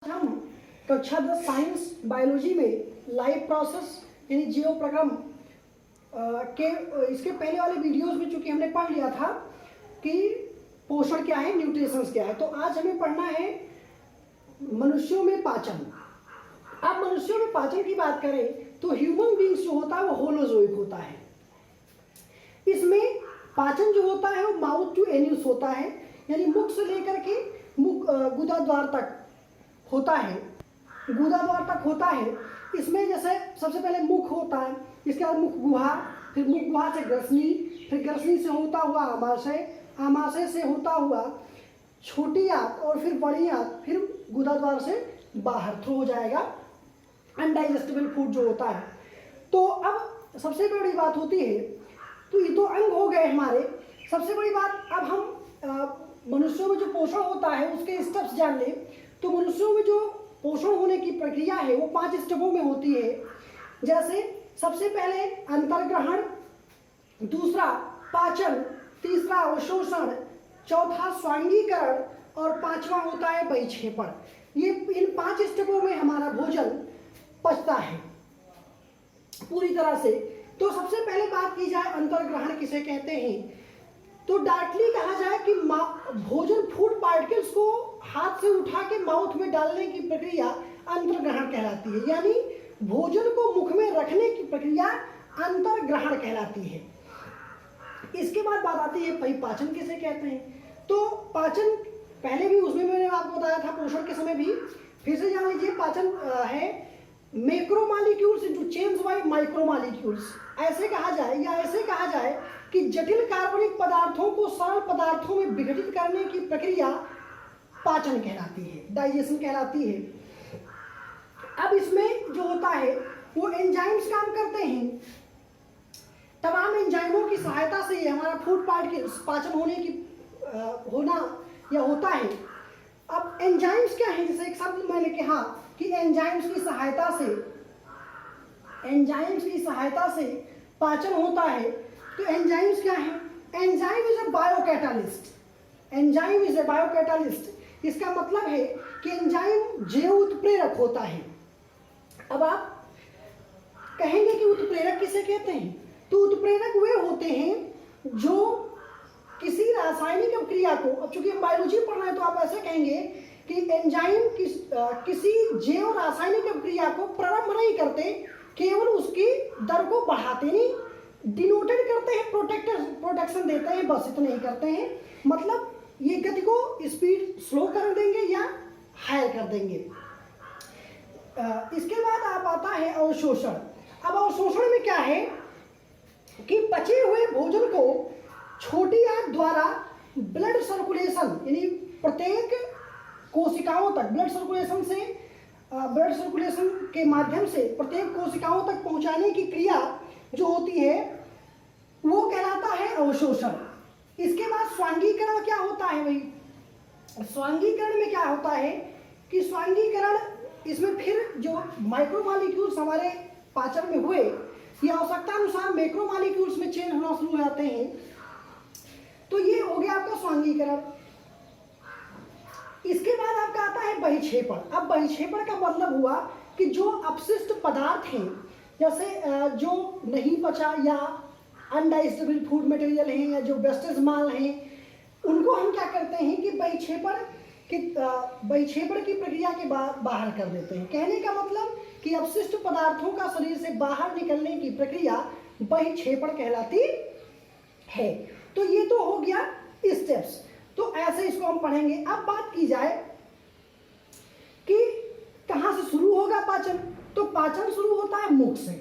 हम कक्षा 10 science biology में लाइव प्रोसेस यानी जीव प्रक्रम के इसके पहले वाले वीडियोस में चूंकि हमने पढ़ लिया था कि पोषण क्या है, न्यूट्रिशंस क्या है, तो आज हमें पढ़ना है मनुष्यों में पाचन। अब मनुष्यों में पाचन की बात करें तो ह्यूमन बींग्स जो होता है वो होलोजोइक होता है। इसमें पाचन जो होता है वो माउथ टू एन्यूस होता है, यानी मुख से लेकर के मुख गुदाद्वार तक होता है, गुदाद्वार तक होता है। इसमें जैसे सबसे पहले मुख होता है, इसके बाद मुख गुहा, फिर मुख गुहा से ग्रसनी, फिर ग्रसनी से होता हुआ आमाशय, आमाशय से होता हुआ छोटी आंत और फिर बड़ी आंत, फिर गुदाद्वार से बाहर थ्रू हो जाएगा अनडाइजेस्टेबल फूड जो होता है। तो अब सबसे बड़ी बात होती है, तो ये तो अंग हो गए हमारे। सबसे बड़ी बात अब हम मनुष्यों में जो पोषण होता है उसके स्टेप्स जान लें। तो मनुष्यों में जो पोषण होने की प्रक्रिया है वो 5 स्टेपों में होती है। जैसे सबसे पहले अंतर्ग्रहण, दूसरा पाचन, तीसरा अवशोषण, चौथा स्वांगीकरण और पांचवा होता है बहिक्षेपण। ये इन 5 स्टेपों में हमारा भोजन पचता है पूरी तरह से। तो सबसे पहले बात की जाए अंतर्ग्रहण किसे कहते हैं, तो डायरेक्टली कहा जाए कि भोजन फूड पार्टिकल्स को हाथ से उठा के माउथ में डालने की प्रक्रिया अंतर्ग्रहण कहलाती है, यानी भोजन को मुख में रखने की प्रक्रिया अंतर्ग्रहण कहलाती है। इसके बाद बात आती है भाई पाचन किसे कहते हैं। तो पाचन पहले भी उसमें मैंने आपको बताया था पोषण के समय भी, फिर से जान लीजिए पाचन है मैक्रोमॉलिक्यूल्स इनटू चेंज बाय माइक्रोमॉलिक्यूल्स। ऐसे कहा जाए या ऐसे कहा जाए कि जटिल कार्बनिक पदार्थों को सरल पदार्थों में विघटित करने की प्रक्रिया पाचन कहलाती है, डाइजेशन कहलाती है। अब इसमें जो होता है वो एंजाइम्स काम करते हैं। तमाम एंजाइमों की सहायता से हमारा फूड पार्टिकल्स पाचन होने की होना या होता है। अब एंजाइम्स क्या है, जैसे एक शब्द मैंने कहा कि एंजाइम्स की सहायता से पाचन होता है। तो एंजाइम्स क्या है, enzyme is a biocatalyst. Enzyme is a biocatalyst, इसका मतलब है कि एंजाइम जैव उत्प्रेरक होता है। अब आप कहेंगे कि उत्प्रेरक किसे कहते हैं, तो उत्प्रेरक वे होते हैं जो किसी रासायनिक क्रिया को, अब चूंकि हम बायोलॉजी पढ़ रहे हैं तो आप ऐसे कहेंगे कि एंजाइम किसी जैव रासायनिक क्रिया को प्रारंभ नहीं करते, केवल उसकी दर को बढ़ाते नहीं, डिनोटेड करते हैं, प्रोटेक्शन देते हैं, बस इतना ही करते हैं। मतलब ये गति को स्पीड स्लो कर देंगे या हायर कर देंगे। इसके बाद आप आता है अवशोषण। अब अवशोषण में क्या है कि पचे हुए भोजन को छोटी आंत द्वारा ब्लड सर्कुलेशन यानी प्रत्येक कोशिकाओं तक ब्लड सर्कुलेशन के माध्यम से प्रत्येक कोशिकाओं तक पहुंचाने की क्रिया जो होती है वो कहलाता है अवशोषण। इसके बाद स्वांगीकरण क्या होता है भाई, स्वांगीकरण में क्या होता है कि स्वांगीकरण इसमें फिर जो माइक्रोमॉलिक्यूल्स हमारे पाचन में हुए ये आवश्यकता अनुसार मैक्रोमॉलिक्यूल्स में चेंज होना शुरू हो जाते हैं। तो ये हो गया आपका स्वांगीकरण। इसके बाद आपका आता है बहिक्षेपण। अब बहिक्षेपण का मतलब हुआ कि जो अपशिष्ट पदार्थ हैं, जैसे जो नहीं पचा या अनडाइजेस्टेबल फूड मटेरियल हैं या जो वेस्टेज माल हैं, उनको हम क्या करते हैं कि बहिक्षेपण की प्रक्रिया के बाहर कर देते हैं। कहने का मतलब कि अपशिष्ट पदार्थों का शरीर से बाहर निकलने की प्रक्रिया बहिक्षेपण कहलाती है। तो ये तो हो गया स्टेप्स, तो ऐसे इसको हम पढ़ेंगे। अब बात की जाए कि कहाँ से शुरू होगा पाचन, तो पाचन शुरू होता है मुख से।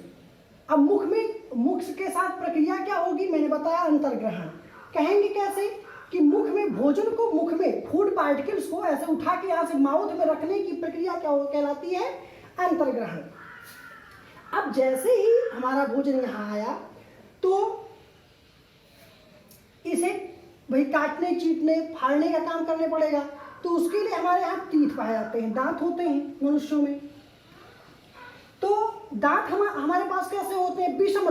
अब मुख के साथ प्रक्रिया क्या होगी, मैंने बताया अंतर्ग्रहण। कहेंगे कैसे कि मुख में भोजन को मुख में फूड पार्टिकल्स को ऐसे उठा के यहाँ से माउथ में रखने की प्रक्रिया क्या कहलाती है, अंतर्ग्रहण। अब जैसे ही हमारा भोजन यहाँ आया तो इसे भाई काटने, चीटने, फाड़ने का काम करने पड़ेगा। तो उसके लिए हमारे यहाँ तीत पाए जाते हैं, दांत होते हैं मनुष्यों में। तो दांत हमारे पास कैसे होते हैं, विषम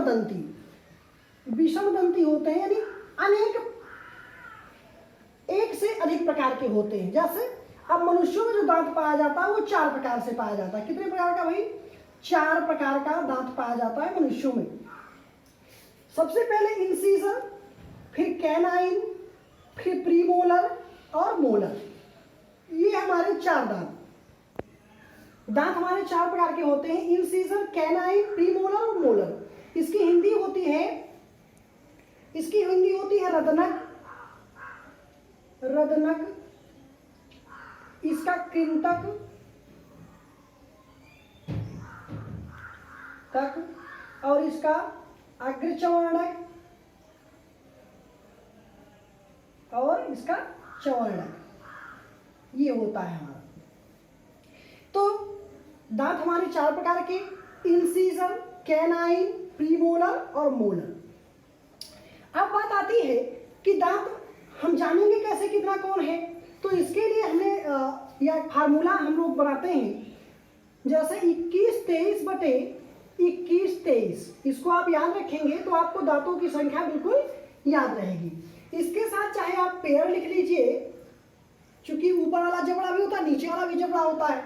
दंती होते हैं, यानी एक से अधिक प्रकार के होते हैं। जैसे अब मनुष्यों में जो दांत पाया जाता है वो 4 प्रकार से पाया जाता है। कितने प्रकार का भाई? 4 प्रकार का दांत पाया जाता है मनुष्यों में। सबसे पहले इंसीजर, फिर कैनाइन, फिर प्रीमोलर और मोलर। ये हमारे 4 दांत हमारे 4 प्रकार के होते हैं, इंसीजर, कैनाइन, प्रीमोलर और मोलर। इसकी हिंदी होती है रदनक, इसका कृंतक तक और इसका अग्रचवर्णक और इसका चवर्णक, ये होता है हमारा। तो दांत हमारे 4 प्रकार के, इंसीजर, कैनाइन, प्रीमोलर और मोलर। अब बात आती है कि दांत हम जानेंगे कैसे कितना कौन है। तो इसके लिए हमें यह फार्मूला हम लोग बनाते हैं, जैसे 21-23 बटे 21-23। इसको आप याद रखेंगे तो आपको दांतों की संख्या बिल्कुल याद रहेगी। इसके साथ चाहे आप पेयर लिख लीजिए, क्योंकि ऊपर वाला जबड़ा भी होता है, नीचे वाला भी जबड़ा होता है।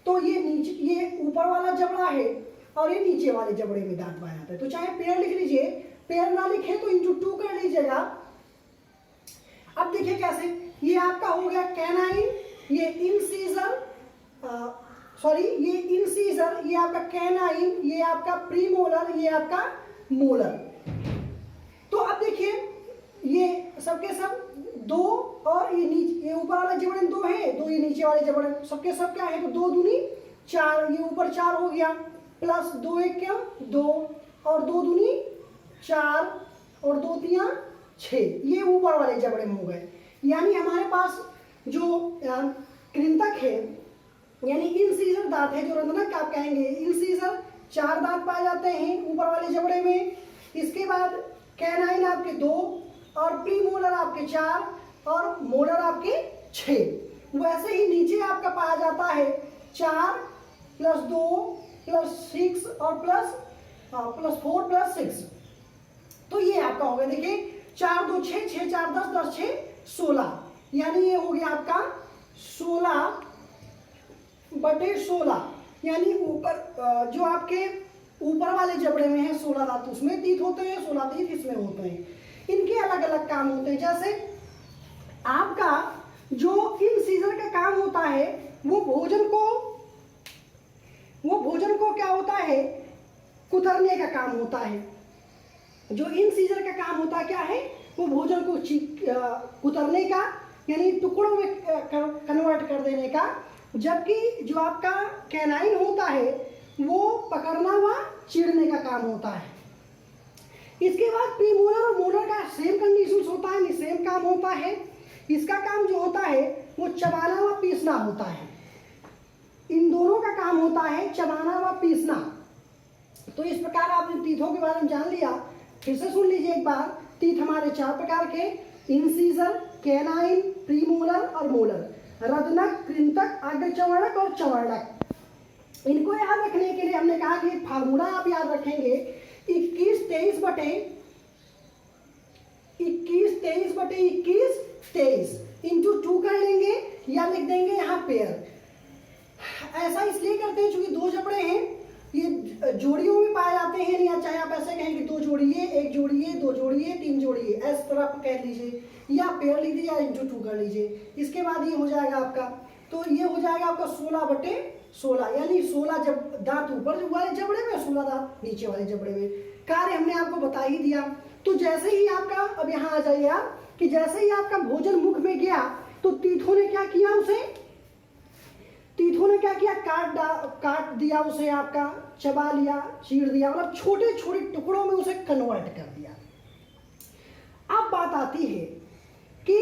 तो ये ऊपर वाला जबड़ा है और ये नीचे वाले जबड़े में दांत पाया जाता है। तो चाहे पेयर लिख लीजिए, पेयर ना लिखे तो इंटू 2 कर लीजिएगा। अब देखिए कैसे, ये आपका हो गया कैनाइन, ये इंसीजर, ये आपका कैनाइन, ये आपका प्रीमोलर, ये आपका मोलर। तो अब देखिए ये सबके सब 2 और ये ऊपर वाला जबड़े 2 है, 2 ये नीचे वाले जबड़े, सबके सब क्या है? तो 2 दूनी 4, ये ऊपर 4 हो गया, प्लस 2 1 क्या 2 और 2 दूनी 4 और 2 3 6, ये ऊपर वाले जबड़े में हो गए। यानी हमारे पास जो कृंतक है यानी इंसीजर दांत है, जो रंध्रक आप कहेंगे, इंसीजर 4 दांत पाए जाते हैं ऊपर वाले जबड़े में। इसके बाद कैनाइन आपके 2 और प्रीमोलर आपके 4 और मोलर आपके 6। वैसे ही नीचे आपका पाया जाता है 4 + 2 + 6 और प्लस 4 + 6। तो ये आपका हो गया, देखिए 4 2 6, 6 4 10, 10 6 16। यानी ये हो गया आपका 16 बटे 16। यानी ऊपर जो आपके ऊपर वाले जबड़े में है 16 दांत, उसमें तीत होते हैं, 16 तीत इसमें होते हैं। इनके अलग अलग काम होते हैं। जैसे आपका जो इंसीजर का काम होता है वो भोजन को क्या होता है? कुतरने का काम होता है। जो इंसीजर का काम होता है क्या है? वो भोजन को कुतरने का, यानी टुकड़ों में कन्वर्ट कर देने का। जबकि जो आपका कैनाइन होता है वो पकड़ना व चीरने का काम होता है। इसके बाद प्रीमोलर और मोलर का सेम कंडीशंस होता है, सेम काम होता है। इसका काम जो होता है वो चबाना व पीसना होता है। इन दोनों का काम होता है चबाना व पीसना। तो इस प्रकार आपने तीथों के बारे में जान लिया। फिर से सुन लीजिए एक बार। तीत हमारे 4 प्रकार के, इंसीजर, कैनाइन, प्रीमोलर और मोलर, रदनक, कृंतक, अग्रचवर्णक और चवर्णक। इनको याद रखने के लिए हमने कहा कि फार्मूला आप याद रखेंगे 21-23 बटे 21 इंटू 2 कर लेंगे या लिख देंगे यहाँ पेयर। ऐसा इसलिए करते हैं क्योंकि 2 जबड़े हैं, ये जोड़ियों में पाए जाते हैं। या चाहे आप ऐसे कहें कि 2 जोड़िए, 1 जोड़िए, 2 जोड़िए, 3 जोड़िए, इस तरह आप कह लीजिए, या पेयर लिख दीजिए या इंटू 2 कर लीजिए। इसके बाद ये हो जाएगा आपका, तो ये हो जाएगा आपका 16 बटे 16। यानी 16 जब दांत ऊपर वाले जबड़े में, 16 दांत नीचे वाले जबड़े में। कार्य हमने आपको बता ही दिया। तो जैसे ही आपका, अब यहाँ आ जाइए आप, कि जैसे ही आपका भोजन मुख में गया तो तीर्थों ने क्या किया? काट दिया उसे, आपका चबा लिया, चीर दिया, मतलब छोटे छोटे टुकड़ों में उसे कन्वर्ट कर दिया। अब बात आती है कि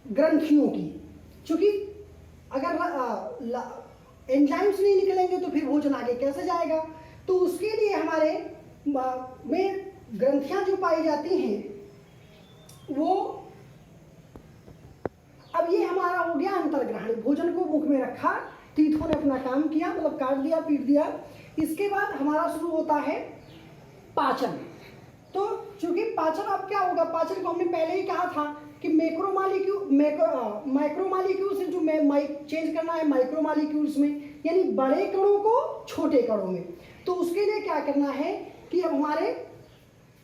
ग्रंथियों की, क्योंकि अगर एंजाइम्स नहीं निकलेंगे तो फिर भोजन आगे कैसे जाएगा? तो उसके लिए हमारे में ग्रंथियां जो पाई जाती हैं वो, अब ये हमारा हो गया अंतर्ग्रहण। भोजन को मुख में रखा, तीर्थों ने अपना काम किया, मतलब काट दिया, पीट दिया। इसके बाद हमारा शुरू होता है पाचन। तो चूंकि पाचन अब क्या होगा, पाचन को हमने पहले ही कहा था कि माइक्रोमॉलिक्यूल्स जो चेंज करना है माइक्रोमॉलिक्यूल्स में, यानी बड़े कणों को छोटे कणों में। तो उसके लिए क्या करना है कि अब हमारे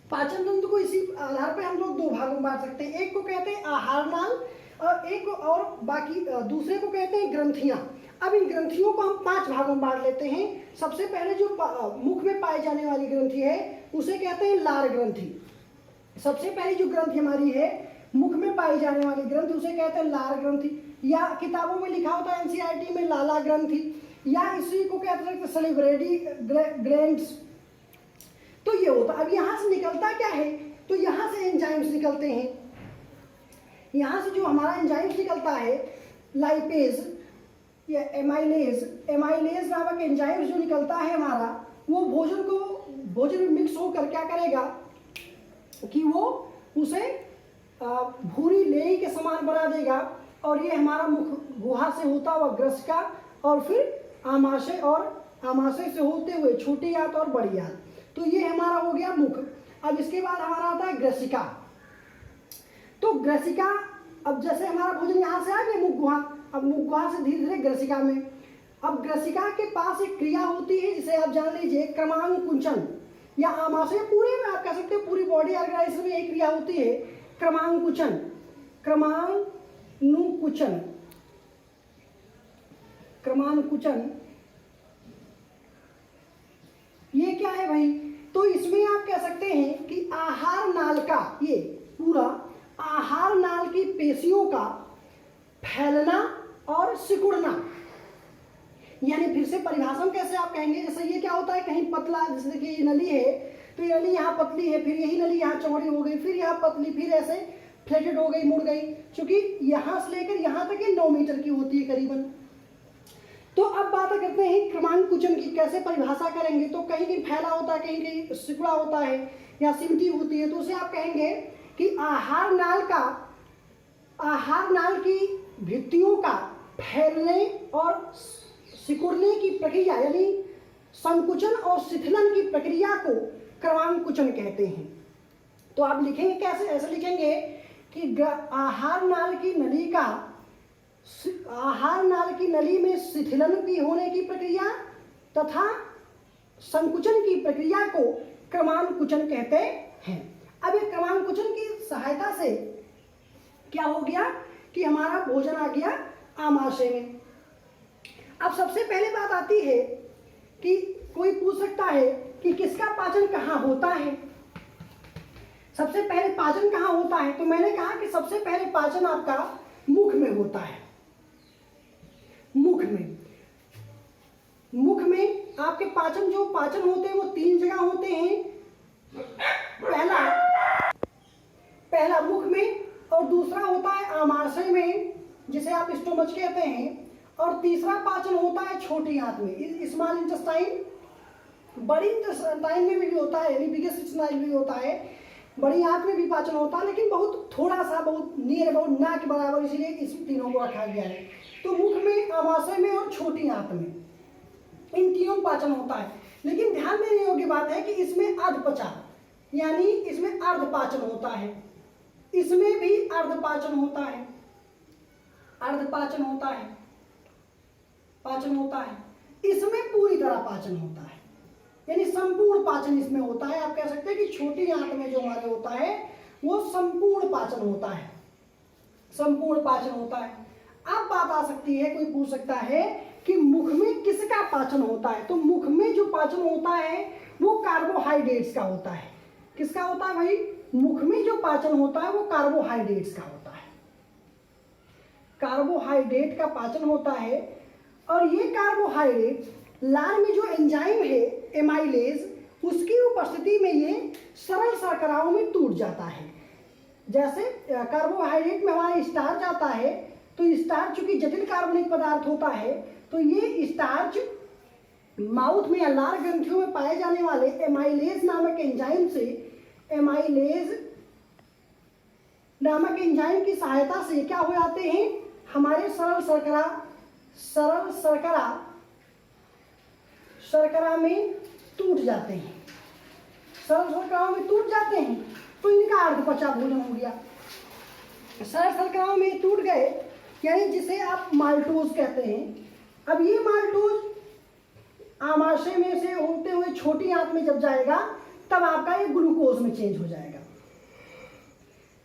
पाचन तंत्र को इसी आधार पर हम लोग दो भागों में बांट सकते हैं। एक को कहते हैं आहार नाल और एक और बाकी दूसरे को कहते हैं ग्रंथियां। अब इन ग्रंथियों को हम 5 भागों में बांट लेते हैं। सबसे पहले जो मुख में पाई जाने वाली ग्रंथि है उसे कहते हैं लार ग्रंथि। सबसे पहली जो ग्रंथि हमारी है मुख में पाई जाने वाली ग्रंथि उसे कहते हैं लार ग्रंथि, या किताबों में लिखा होता है एनसीईआरटी में लाला ग्रंथि, या इसी को कहते हैं सलिवरेडी ग्लैंड्स। तो ये होता। अब यहाँ से निकलता क्या है, तो यहाँ से एंजाइम्स निकलते हैं। यहाँ से जो हमारा एंजाइम्स निकलता है लाइपेज या एमाइलेज नामक एंजाइम्स जो निकलता है हमारा, वो भोजन में मिक्स होकर क्या करेगा कि वो उसे भूरी लेई के समान बना देगा, और ये हमारा मुख गुहा से होता हुआ ग्रसिका और फिर आमाशय, और आमाशय से होते हुए छोटी आंत और बड़ी आंत। तो ये हमारा हो गया मुख। अब इसके बाद हमारा आता है ग्रसिका। तो ग्रसिका, अब जैसे हमारा भोजन यहाँ से आ गया मुख गुहा, अब मुख गुहा से धीरे धीरे ग्रसिका में। अब ग्रसिका के पास एक क्रिया होती है जिसे आप जान लीजिए क्रमांकुचन, या आमाशय पूरे में आप कह सकते हो पूरी बॉडी ऑर्गेनाइजेशन में एक क्रिया होती है क्रमांकुचन। क्रमांकुचन ये क्या है भाई, तो इसमें आप कह सकते हैं कि आहार नाल का, ये पूरा आहार नाल की पेशियों का फैलना और सिकुड़ना, यानी फिर से परिभाषा में कैसे आप कहेंगे, जैसे ये क्या होता है कहीं पतला, जैसे कि ये नली है तो ये नली यहाँ पतली है, फिर यही नली यहाँ चौड़ी हो गई, फिर यहाँ पतली, फिर ऐसे फ्लैटेड हो गई, मुड़ गई, क्योंकि यहाँ से लेकर यहाँ तक ये 9 मीटर की होती है करीबन। तो अब बात करते हैं क्रमांकुचन की, कैसे परिभाषा करेंगे। तो कहीं कहीं फैला होता है, कहीं कहीं सिकुड़ा होता है या सिमटी होती है, तो उसे आप कहेंगे कि आहार नाल की भित्तियों का फैलने और सिकुड़ने की प्रक्रिया, यानी संकुचन और शिथिलन की प्रक्रिया को क्रमांकुचन कहते हैं। तो आप लिखेंगे कैसे, ऐसे लिखेंगे कि आहार नाल की नली में शिथिलन की होने की प्रक्रिया तथा संकुचन की प्रक्रिया को क्रमांकुचन कहते हैं। अब ये क्रमांकुचन की सहायता से क्या हो गया कि हमारा भोजन आ गया आमाशय में। अब सबसे पहले बात आती है कि कोई पूछ सकता है कि किसका पाचन कहाँ होता है, सबसे पहले पाचन कहाँ होता है। तो मैंने कहा कि सबसे पहले पाचन आपका मुख में होता है। मुख में आपके पाचन होते हैं वो 3 जगह होते हैं। पहला मुख में, और दूसरा होता है आमाशय में जिसे आप स्टोमच कहते हैं, और तीसरा पाचन होता है छोटी आंत में, स्मॉल इंटेस्टाइन। बड़ी इंटेस्टाइन में भी होता है, यानी बिगेस्ट इंटेस्टाइन भी होता है, बड़ी आंत में भी पाचन होता है, लेकिन बहुत थोड़ा सा, बहुत नियर अबाउट ना के बराबर, इसीलिए इस तीनों को रखा गया है। तो मुख में, आमाशय में और छोटी आंत में इन तीनों पाचन होता है। लेकिन ध्यान देने योग्य बात है कि इसमें अर्धपचा, यानी इसमें अर्धपाचन होता है, इसमें भी अर्धपाचन होता है, पाचन होता है, इसमें पूरी तरह पाचन होता है, यानी संपूर्ण पाचन इसमें होता है। आप कह सकते हैं कि छोटी आंत में जो हमारे होता है वो संपूर्ण पाचन होता है, संपूर्ण पाचन होता है। अब बात आ सकती है, कोई पूछ सकता है कि मुख में किसका पाचन होता है। तो मुख में जो पाचन होता है वो कार्बोहाइड्रेट्स का होता है। किसका होता है भाई, मुख में जो पाचन होता है वो कार्बोहाइड्रेट्स का होता है, कार्बोहाइड्रेट का पाचन होता है। और ये कार्बोहाइड्रेट लार में जो एंजाइम है एमाइलेज, उसकी उपस्थिति में ये सरल शर्कराओं में टूट जाता है। जैसे कार्बोहाइड्रेट में हमारा स्टार्च आता है, तो स्टार्च चूंकि जटिल कार्बनिक पदार्थ होता है, तो ये स्टार्च माउथ में या लार ग्रंथियों में पाए जाने वाले एमाइलेज नामक एंजाइम से, एमाइलेज नामक एंजाइम की सहायता से क्या हो जाते हैं, हमारे शर्करा में टूट जाते हैं, सरल शर्कराओं में टूट जाते हैं। तो इनका अर्धपचा भोजन हो गया। सरल शर्कराओं में टूट गए, यानी जिसे आप माल्टोज कहते हैं। अब ये माल्टोज आमाशय में से होते हुए छोटी आंत में जब जाएगा तब आपका ये ग्लूकोज में चेंज हो जाएगा,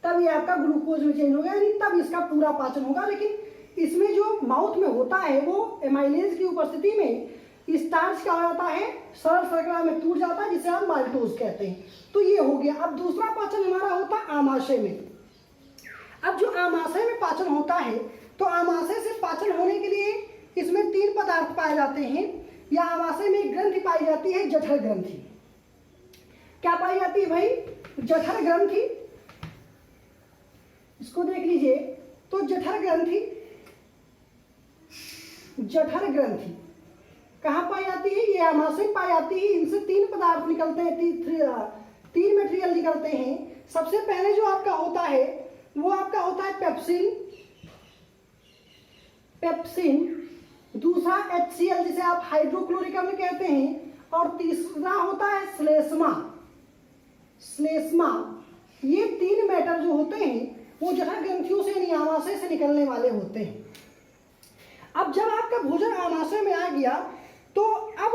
तब ये आपका ग्लूकोज में चेंज होगा, यानी तब इसका पूरा पाचन होगा। लेकिन इसमें जो माउथ में होता है वो एमाइलेज की उपस्थिति में स्टार्च क्या हो जाता है, सरल शर्करा में टूट जाता है, जिसे हम माल्टोज कहते हैं। तो ये हो गया। अब दूसरा पाचन हमारा होता है आमाशय में। अब जो आमाशय में पाचन होता है, तो आमाशय से पाचन होने के लिए इसमें 3 पदार्थ पाए जाते हैं, या आमाशय में एक ग्रंथि पाई जाती है, जठर ग्रंथि। क्या पाई जाती है भाई? जठर ग्रंथि। इसको देख लीजिए, तो जठर ग्रंथि, जठर ग्रंथि कहाँ पाई जाती है? ये आमाशय में पाई जाती है। इनसे 3 पदार्थ निकलते हैं, 3 मटेरियल निकलते हैं। सबसे पहले जो आपका होता है वो आपका होता है पेप्सिन, पेप्सिन। दूसरा HCl जिसे आप हाइड्रोक्लोरिक अम्ल कहते हैं, और तीसरा होता है श्लेष्मा, श्लेष्मा। ये 3 मैटर जो होते हैं वो जठर ग्रंथियों से, आमाशय से निकलने वाले होते हैं। अब जब आपका भोजन आमाशय में आ गया तो अब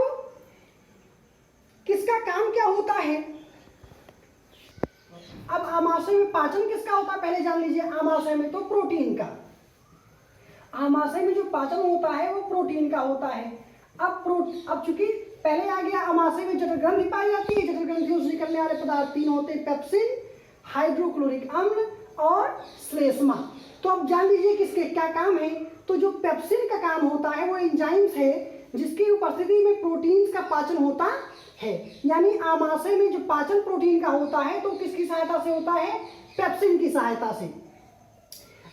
किसका काम क्या होता है? अब आमाशय में पाचन किसका होता है पहले जान लीजिए। आमाशय में तो प्रोटीन का, आमाशय में जो पाचन होता है वो प्रोटीन का होता है। अब चूंकि पहले आ गया आमाशय में जठर ग्रंथि पाई जाती है, जठर ग्रंथियों से निकलने वाले पदार्थ 3 होते हैं, पेप्सिन, हाइड्रोक्लोरिक अम्ल और श्लेष्मा। तो अब जान लीजिए किसके क्या काम है। तो जो पेप्सिन का काम होता है वो एंजाइम्स है जिसकी उपस्थिति में प्रोटीन्स का पाचन होता है, यानी आमाशय में जो पाचन प्रोटीन का होता है तो किसकी सहायता से होता है? पेप्सिन की सहायता से।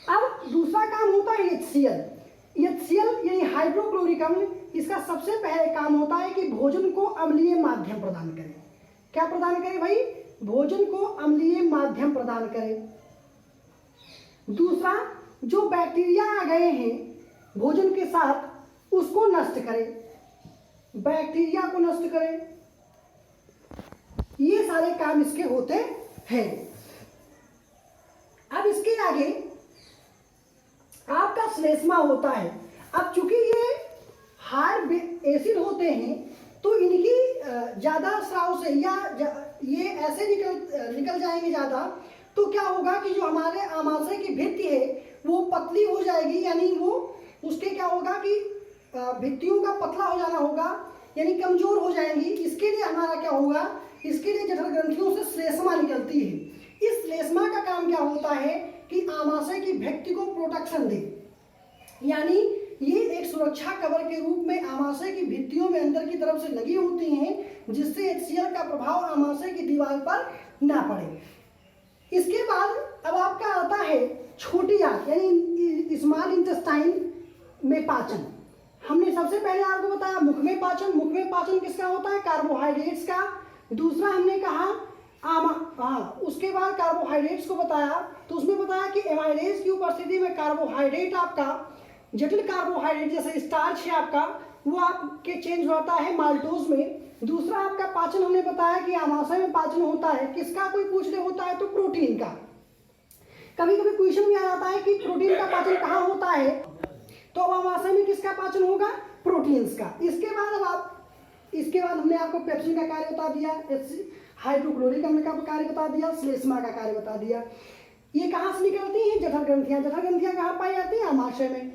अब दूसरा काम होता है HCl, HCl यानी हाइड्रोक्लोरिक अम्ल। इसका सबसे पहले काम होता है कि भोजन को अम्लीय माध्यम प्रदान करे। क्या प्रदान करे भाई? भोजन को अम्लीय माध्यम प्रदान करे। दूसरा, जो बैक्टीरिया आ गए हैं भोजन के साथ उसको नष्ट करे, बैक्टीरिया को नष्ट करे। ये सारे काम इसके होते हैं। अब इसके आगे आपका श्लेष्मा होता है। अब चूंकि ये हार्ड एसिड होते हैं तो इनकी ज्यादा स्राव से या ये ऐसे निकल जाएंगे ज्यादा, तो क्या होगा कि जो हमारे आमाशय की भित्ति है वो पतली हो जाएगी, यानी वो उसके क्या होगा कि भित्तियों का पतला हो जाना होगा, यानी कमजोर हो जाएंगी। इसके लिए हमारा क्या होगा? इसके लिए जठर ग्रंथियों से श्लेष्मा निकलती है। इस श्लेष्मा का काम क्या होता है कि आमाशय की भित्ति को प्रोटेक्शन दे, यानी ये एक सुरक्षा कवर के रूप में आमाशय की भित्तियों में अंदर की तरफ से लगी होती हैं, जिससे HCl का प्रभाव आमाशय की दीवार पर ना पड़े। इसके बाद अब आपका आता है छोटी आंत, यानी स्मॉल इंटेस्टाइन में पाचन। हमने सबसे पहले आपको बताया मुख में पाचन। मुख में पाचन किसका होता है? कार्बोहाइड्रेट्स का। दूसरा हमने कहा उसके बाद कार्बोहाइड्रेट्स को बताया, तो उसमें बताया कि एमाइलेज की उपस्थिति में कार्बोहाइड्रेट आपका जटिल कार्बोहाइड्रेट जैसे स्टार्च है आपका, वो आपके चेंज होता है माल्टोज में। दूसरा आपका पाचन हमने बताया कि आमाशय में पाचन होता है किसका? कोई पूछ ले होता है तो प्रोटीन का। कभी कभी क्वेश्चन में आ जाता है कि प्रोटीन का पाचन कहाँ होता है, तो अब आमाशय में किसका पाचन होगा? प्रोटीन्स का। इसके बाद हमने आपको पेप्सिन का कार्य बता दिया, हाइड्रोक्लोरिक अम्ल का कार्य बता दिया, श्लेष्मा का कार्य बता दिया। ये कहाँ से निकलती हैं? जठर ग्रंथियां। जठर ग्रंथियां कहाँ पाई जाती हैं? आमाशय में।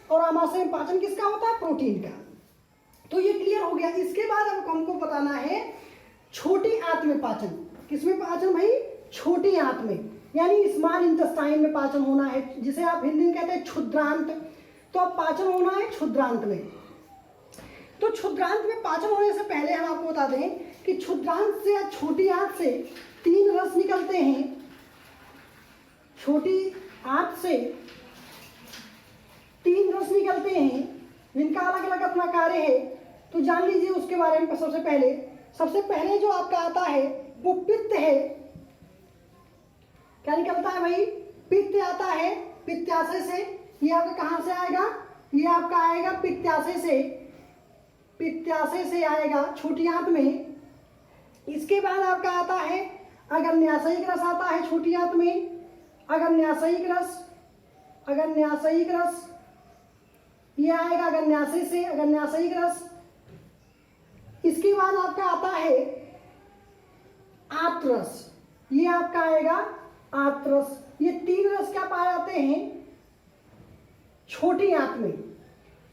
और आमाशय में पाचन किसका होता है? प्रोटीन का। तो ये क्लियर हो गया। इसके बाद अब हमको बताना है छोटी आंत में पाचन। किसमें पाचन भाई? छोटी आंत में, यानी स्मॉल इंटेस्टाइन में पाचन होना है, जिसे आप हिंदी में कहते हैं क्षुद्रांत। तो अब पाचन होना है क्षुद्रांत में। तो क्षुद्रांत में पाचन होने से पहले हम आपको बता दें कि क्षुद्रांत से या छोटी आंत से 3 रस निकलते हैं। छोटी आंत से 3 रस निकलते हैं जिनका अलग अलग अपना कार्य है। तो जान लीजिए उसके बारे में। सबसे पहले जो आपका आता है वो पित्त है। क्या निकलता है भाई? पित्त आता है पित्ताशय से। ये आपका कहाँ से आएगा? ये आपका आएगा पित्ताशय से। पित्ताशय से आएगा छोटी आंत में। इसके बाद आपका आता है अग्न्याशयिक रस आता है छोटी आंत में। अगन्याशयिक रस, अगन्याशयिक रस, ये आएगा अगन्याशय से अगन्याशयिक रस। इसके बाद आपका आता है आत्रस, ये आपका आएगा आत्रस। ये 3 रस क्या पाए जाते हैं छोटी आंत में।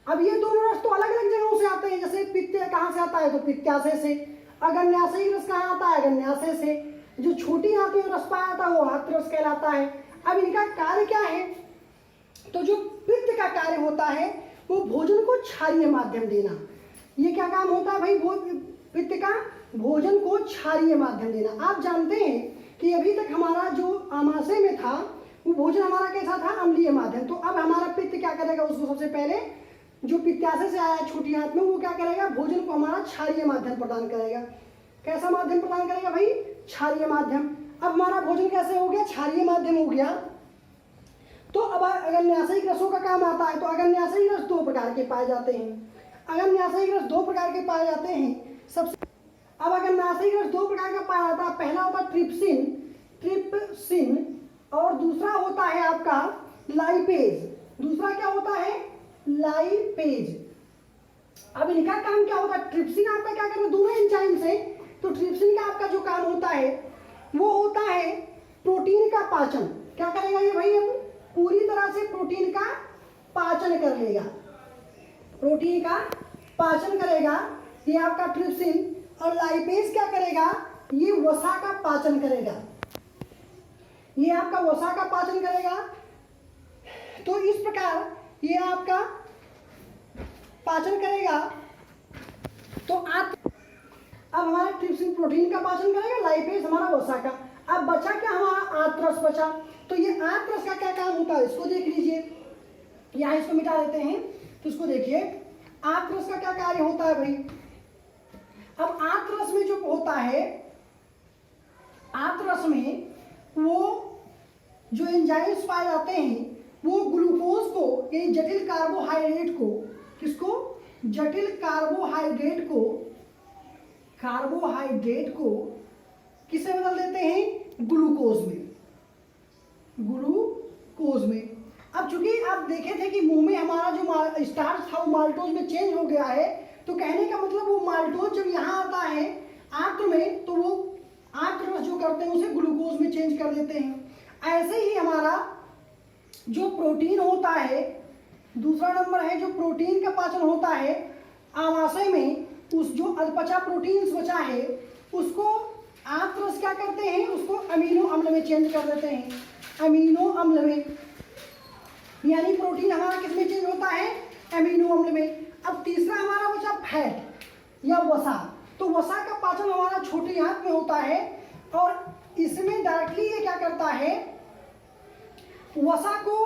अब ये दोनों रस तो अलग अलग जगहों से आते हैं, जैसे पित्त कहाँ से आता है तो पित्ताशय से, अगन्याशयिक रस कहाँ आता है अगन्याशय से, जो छोटी आंत में रस पाया जाता है वो आत्रस कहलाता है। अब इनका कार्य क्या है, तो जो पित्त का कार्य होता है वो भोजन को क्षारीय माध्यम देना। ये क्या काम होता है भाई, पित्त का भोजन को क्षारीय माध्यम देना। आप जानते हैं कि अभी तक हमारा जो आमाशय में था वो भोजन हमारा कैसा था, अम्लीय माध्यम। तो अब हमारा पित्त क्या करेगा, उसको सबसे पहले जो पित्ताशय से आया छोटी आंत में वो क्या करेगा, भोजन को हमारा क्षारीय माध्यम प्रदान करेगा। कैसा माध्यम प्रदान करेगा भाई, क्षारीय माध्यम। अब हमारा भोजन कैसे हो गया, क्षारीय माध्यम हो गया। तो अब अगन्याशयिक रसों का काम आता है। तो अगन्याशयिक रस 2 प्रकार के पाए जाते हैं, अगन्याशयिक रस 2 प्रकार के पाए जाते हैं। सबसे अब अगन्याशयिक रस 2 प्रकार का पाया जाता है। पहला होता है ट्रिप्सिन, ट्रिप्सिन, और दूसरा होता है आपका लाइपेज। दूसरा क्या होता है, लाइपेज। अब इनका काम क्या होता है, ट्रिप्सिन आपका क्या करता है, दोनों एंजाइम से। तो ट्रिप्सिन का आपका जो काम होता है वो होता है प्रोटीन का पाचन। क्या करेगा ये भाई, अब पूरी तरह से प्रोटीन का पाचन कर लेगा, प्रोटीन का पाचन करेगा ये आपका ट्रिप्सिन। और लाइपेज क्या करेगा, ये वसा का पाचन करेगा, ये आपका वसा का पाचन करेगा। तो इस प्रकार ये आपका पाचन करेगा। तो आप अब हमारा ट्रिप्सिन प्रोटीन का पाचन करेगा, लाइपेज हमारा वसा का। अब बचा क्या, हमारा आंत्रस बचा। तो ये आंत्रस का क्या काम होता है, इसको देख लीजिए। यहाँ इसको मिटा देते हैं तो इसको देखिए, आंत्रस का क्या कार्य होता है भाई। अब आंत्रस में जो होता है, आंत्रस में वो जो एंजाइम्स पाए जाते हैं वो ग्लूकोज को, यानी जटिल कार्बोहाइड्रेट को, किसको, जटिल कार्बोहाइड्रेट को, कार्बोहाइड्रेट को किसे बदल देते हैं, ग्लूकोज में, ग्लूकोज में। अब चूंकि आप देखे थे कि मुंह में हमारा जो स्टार्च था वो माल्टोज में चेंज हो गया है, तो कहने का मतलब वो माल्टोज जब यहाँ आता है आंत्र में तो वो आंत्र रस जो करते हैं उसे ग्लूकोज में चेंज कर देते हैं। ऐसे ही हमारा जो प्रोटीन होता है, दूसरा नंबर है जो प्रोटीन का पाचन होता है आमाशय में, उस जो अल्पचा प्रोटीन्स बचा है उसको आंत्र रस क्या करते हैं, उसको अमीनो अम्ल में चेंज कर देते हैं, अमीनो अम्ल में। यानी प्रोटीन हमारा किस में चेंज होता है, अमीनो अम्ल में। अब तीसरा हमारा बचा फैट या वसा। तो वसा का पाचन हमारा छोटी आंत में होता है और इसमें डायरेक्टली ये क्या करता है, वसा को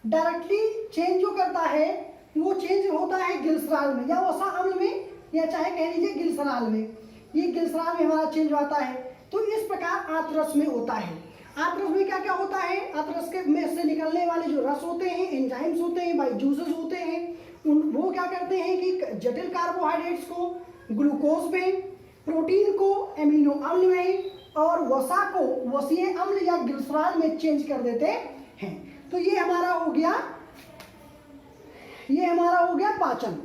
डायरेक्टली चेंज जो करता है वो चेंज होता है ग्लिसरॉल में या वसा अम्ल में, या चाहे कह लीजिए ग्लिसरॉल में। ये ग्लिसरॉल में हमारा चेंज होता है। तो इस प्रकार आंत्रस में होता है। आंत्रस में क्या क्या होता है, आंत्रस के में से निकलने वाले जो रस होते हैं, एंजाइम्स होते हैं, बाई जूसेस होते हैं, वो क्या करते हैं कि जटिल कार्बोहाइड्रेट्स को ग्लूकोज में, प्रोटीन को एमिनो अम्ल में और वसा को वसीय अम्ल या ग्लिसरॉल में चेंज कर देते हैं। तो ये हमारा हो गया, ये हमारा हो गया पाचन।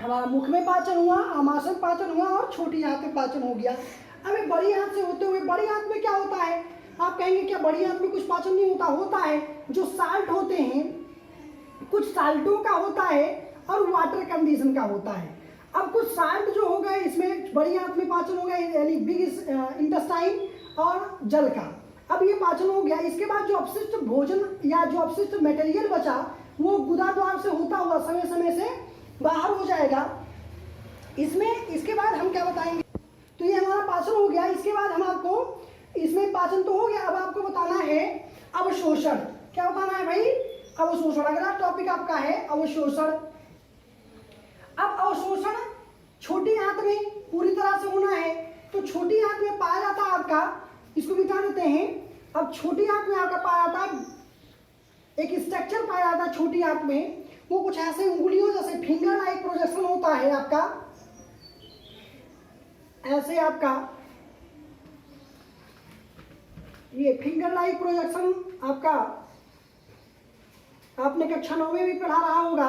हमारा मुख में पाचन हुआ, आमाशय पाचन हुआ और छोटी आंत में पाचन हो गया। अब बड़ी आंत से होते हुए बड़ी आंत में क्या होता है, आप कहेंगे क्या बड़ी आंत में कुछ पाचन नहीं होता, होता है। जो साल्ट होते हैं, कुछ साल्टों का होता है और वाटर कंडीशन का होता है। अब कुछ साल्ट जो हो गए इसमें बड़ी आंत में पाचन हो गया, यानी बिग इंटेस्टाइन और जल का। अब ये पाचन हो गया। इसके बाद जो अपशिष्ट भोजन या जो अपशिष्ट मटेरियल बचा वो गुदा द्वार से होता हुआ समय समय से बाहर हो जाएगा। इसमें इसके बाद हम क्या बताएंगे, तो ये हमारा पाचन हो गया। इसके बाद हम आपको, इसमें पाचन तो हो गया, अब आपको बताना है अवशोषण। क्या बताना है भाई, अवशोषण। अगला टॉपिक आपका है अवशोषण। अब अवशोषण छोटी आंत में पूरी तरह से होना है। तो छोटी आंत में पाया जाता है आपका, इसको मिटा देते हैं। अब छोटी आंत में आपका पाया जाता है एक स्ट्रक्चर पाया जाता है छोटी आंत में, वो कुछ ऐसे उंगलियों जैसे फिंगर लाइक प्रोजेक्शन होता है आपका, ऐसे आपका ये फिंगर लाइक प्रोजेक्शन आपका आपने कक्षा 9 में भी पढ़ा रहा होगा।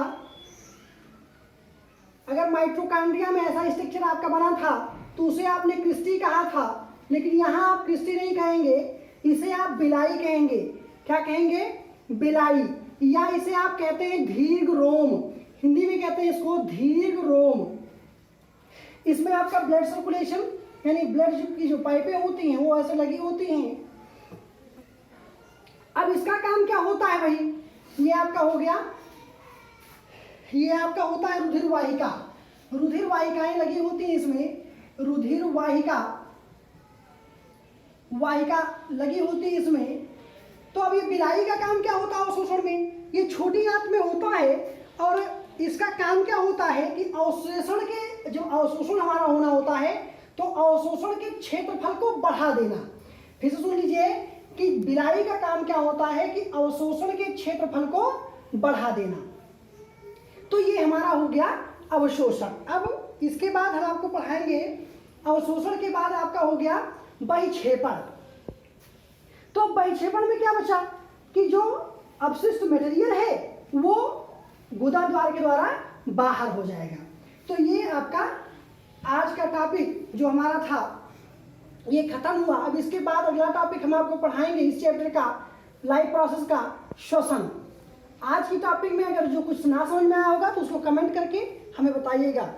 अगर माइटोकॉन्ड्रिया में ऐसा स्ट्रक्चर आपका बना था तो उसे आपने क्रिस्टी कहा था, लेकिन यहाँ आप क्रिस्टी नहीं कहेंगे, इसे आप बिलाई कहेंगे। क्या कहेंगे? बिलाई। या इसे आप कहते हैं दीर्घ रोम, हिंदी में कहते हैं इसको दीर्घ रोम। इसमें आपका ब्लड सर्कुलेशन यानी ब्लड की जो पाइपें होती हैं वो ऐसे लगी होती हैं। अब इसका काम क्या होता है भाई? ये आपका हो गया, ये आपका होता है रुधिर वाहिका। रुधिर वाहिकाएं लगी होती हैं इसमें, रुधिर वाहिका लगी होती है इसमें। तो अब ये बिलाई का काम क्या होता है अवशोषण में? ये छोटी आंत में होता है और इसका काम क्या होता है कि अवशोषण के जो अवशोषण हमारा होना होता है तो अवशोषण के क्षेत्रफल को बढ़ा देना। फिर से सुन लीजिए कि बिलाई का काम क्या होता है कि अवशोषण के क्षेत्रफल को बढ़ा देना। तो ये हमारा हो गया अवशोषण। अब इसके बाद हम आपको पढ़ाएंगे, अवशोषण के बाद आपका हो गया बहिक्षेपण। तो बहिक्षेपण में क्या बचा कि जो अपशिष्ट मटेरियल है वो गुदा द्वार के द्वारा बाहर हो जाएगा। तो ये आपका आज का टॉपिक जो हमारा था ये खत्म हुआ। अब इसके बाद अगला टॉपिक हम आपको पढ़ाएंगे इस चैप्टर का लाइफ प्रोसेस का श्वसन। आज की टॉपिक में अगर जो कुछ ना समझ में आया होगा तो उसको कमेंट करके हमें बताइएगा।